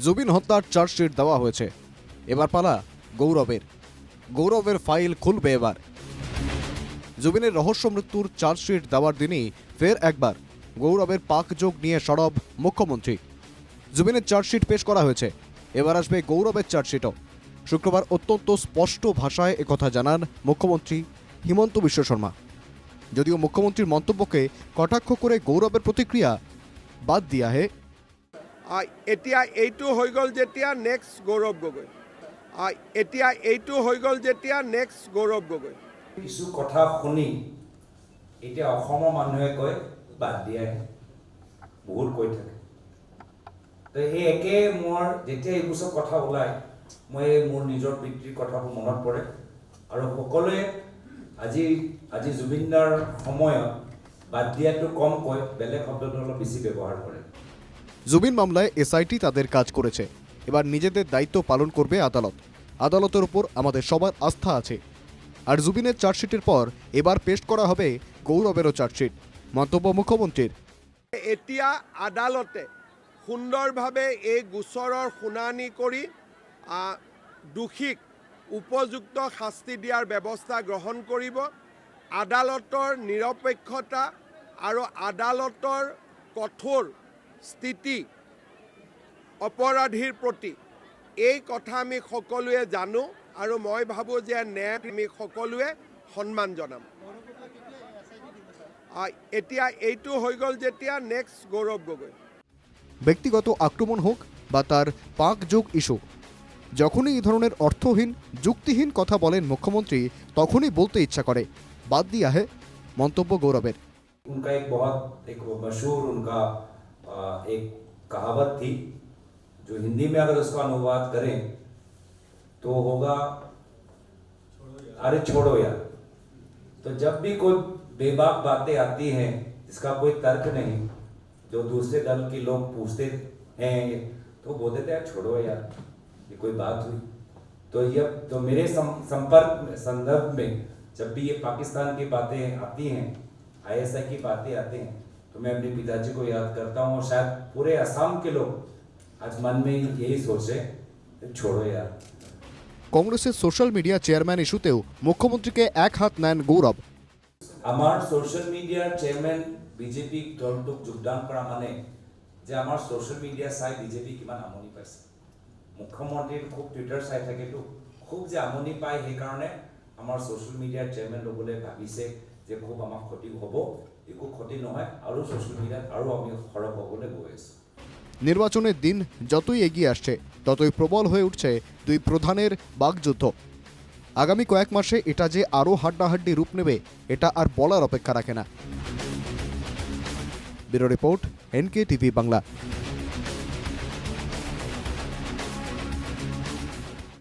জুবিন হত্যার চার্জশিট দেওয়া হয়েছে। এবার পালা গৌরবের ফাইল খুলবে এবার। জুবিনের রহস্য মৃত্যুর চার্জশিট দেওয়ার দিনই ফের একবার গৌরবের পাকযোগ নিয়ে সরব মুখ্যমন্ত্রী। জুবিনের চার্জশিট পেশ করা হয়েছে, এবার আসবে গৌরবের চার্জশিটও। শুক্রবার অত্যন্ত স্পষ্ট ভাষায় একথা জানান মুখ্যমন্ত্রী হিমন্ত বিশ্ব শর্মা। যদিও মুখ্যমন্ত্রীর মন্তব্যকে কটাক্ষ করে গৌরবের প্রতিক্রিয়া বাদ দিয়া হে। এতিয়া এইটো হৈ গ'ল যেতিয়া নেক্সট গৌৰৱ গগৈ, এতিয়া এইটো হৈ গ'ল যেতিয়া নেক্সট গৌৰৱ গগৈ। কিছু কথা শুনি এতিয়া অসমৰ মানুহে কয় বাদ দিয়াহে, বহুত কৈ থাকে। তো সেই একে মোৰ যেতিয়া এইবোৰ কথা ওলায়, মই মোৰ নিজৰ পিতৃৰ কথাবোৰ মনত পৰে। আৰু সকলোৱে আজি জুবিনদাৰ সময়ত বাদ দিয়াটো কম কয়, বেলেগ শব্দটো অলপ বেছি ব্যৱহাৰ কৰে। জুবিন মামলায় এসআইটি তাদের কাজ করেছে, এবার নিজেদের দায়িত্ব পালন করবে আদালত। আদালতের উপর আমাদের সবার আস্থা আছে। আর জুবিনের চার্জশিটের পর এবার পেশ করা হবে গৌরবেরও চার্জশিট, মন্তব্য মুখ্যমন্ত্রীর। এতিয়া আদালতে সুন্দৰভাৱে এই গোচৰৰ শুনানি কৰি দোষীক উপযুক্ত শাস্তি দিয়াৰ ব্যৱস্থা গ্ৰহণ কৰিব। আদালতৰ নিৰপেক্ষতা আৰু আদালতৰ কঠোৰ স্থিতি অপৰাধীৰ প্ৰতি এই কথা আমি সকলোৱে জানো, আৰু মই ভাবোঁ যে ন্যায় আমি সকলোৱে সন্মান জনাম। এতিয়া এইটো হৈ গ'ল যেতিয়া নেক্সট গৌৰৱ গগৈ। ব্যক্তিগত আক্রমণ হোক বা তার পাকযোগ ইস্যু, যখনই এই ধরনের অর্থহীন যুক্তিহীন কথা বলেন মুখ্যমন্ত্রী, তখনই বলতে ইচ্ছা করে বাদ দিয়া হে, মন্তব্য গৌরবের। उनका एक मशहूर उनका एक कहावत थी, जो हिंदी में अगर उसका अनुवाद करें तो होगा अरे छोड़ो यार। तो जब भी कोई बेबाक बातें आती हैं जिसका कोई तर्क नहीं, जो दूसरे दल के लोग पूछते हैं तो बोलते थे यार छोड़ो यार, ये कोई बात हुई। तो मेरे संदर्भ में जब भी ये पाकिस्तान की बातें आती हैं, ISI की बातें आते हैं, तो मैं अपने पिताजी को याद करता हूँ। और शायद पूरे असम के लोग आज मन में यही सोचे छोड़ो यार। কংগ্রেসের সোশ্যাল মিডিয়া চেয়ারম্যান ইস্যুতেও মুখ্যমন্ত্রীকে এক হাত নেন গৌরব। আমার সোশ্যাল মিডিয়ার চেয়ারম্যান বিজেপি দলটোক যোগদান কৰা মানে যে আমাৰ সোশ্যাল মিডিয়া চাই বিজেপি কিমান আমনি পাইছে। মুখ্যমন্ত্ৰীৰ খুব টুইটাৰ চাই থাকেতো, খুব যে আমনি পায়, সেইকাৰণে আমাৰ সোশ্যাল মিডিয়াৰ চেয়ারম্যান ল'বলৈ ভাবিছে যে খুব আমাক ক্ষতি হ'ব। একো ক্ষতি নহয়, আৰু সোশ্যাল মিডিয়াত আৰু আমি সৰব হ'বলৈ গৈ আছোঁ। নির্বাচনের দিন যতই এগিয়ে আসছে, ততই প্রবল হয়ে উঠছে দুই প্রধানের বাগযুদ্ধ। আগামী কয়েক মাসে এটা যে আরও হাড্ডাহাড্ডি রূপ নেবে, এটা আর বলার অপেক্ষা রাখে না। Bureau report, NKTV Bangla.